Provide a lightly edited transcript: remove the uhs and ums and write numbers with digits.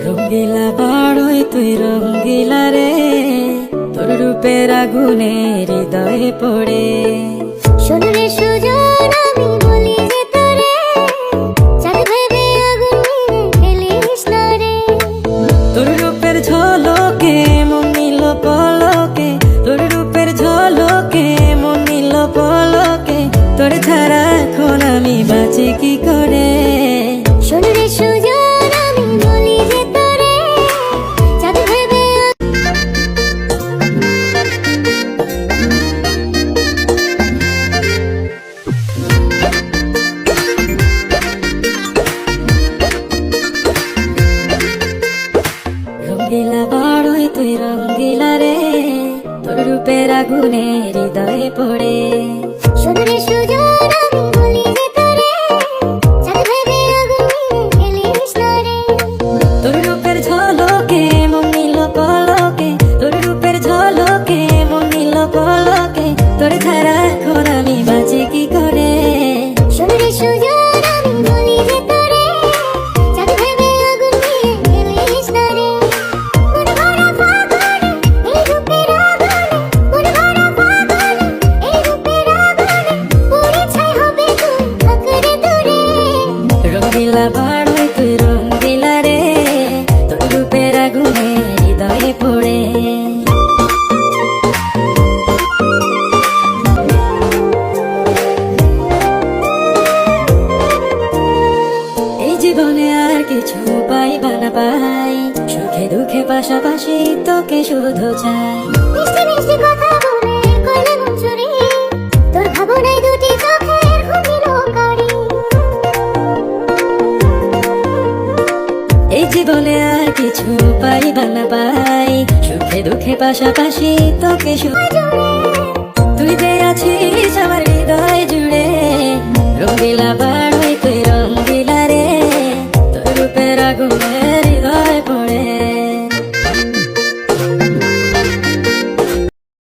রঙ্গিলা বাড়ই তুই রঙ্গিলা রে, তোর রূপের আগুনে হৃদয়ে পড়ে। শোন রে সুজন আমি বলি যে তোরে, চাঁদ ভেবে আগুন নিয়ে ফেলিস না রে। তোর রূপের ঝলকে মন নিল পলকে, তোর রূপের ঝলকে মন নিল পলকে, তোর ছাড়া এখন আমি বাঁচি কি করে। শোন রে সুজন আমি বলি যে তোরে, চাঁদ ভেবে রঙ্গিলা বাড়ই তুই রঙ্গিলা রে, তোর রূপের আগুনে হৃদয়ে পড়ে। শোন রে সুজন আমি বলি যে তোরে, চাঁদ ভেবে আগুন নিয়ে ফেলিস না রে। তোর রূপের ঝলকে মন নিল পলকে, তোর রূপের ঝলকে মন নিল পলকে, তোর ছাড়া এখন আমি বাঁচি কি করে। শোন রে সুজন আমি বলি যে তোরে, চাঁদ ভেবে আগুন নিয়ে ফেলিস না রে। মন ভরা ফাগুনে এই রূপের আগুনে, মন ভরা ফাগুনে এই রূপের আগুনে, পুড়ে ছাই হবে তুই আঁকড়ে দূরে। রঙ্গিলা বাড়ই তুই রঙ্গিলা রে, তোর রূপের আগুনে হৃদয়ে পড়ে। এই জীবনে আর কিছু পাইবা না পাই, সুখে দুঃখে পাশাপাশি তোকে শুধু চাই। মিষ্টি মিষ্টি কথা বলে করলে মন চুরি, তোর ভাবনায় দুটি চোখের ঘুমিল কারি। এই জীবনে আর কিছু পাইবা না পাই, সুখে দুঃখে পাশাপাশি তোকে তুই যে আছিস আমার হৃদয় জুড়ে। রঙ্গিলা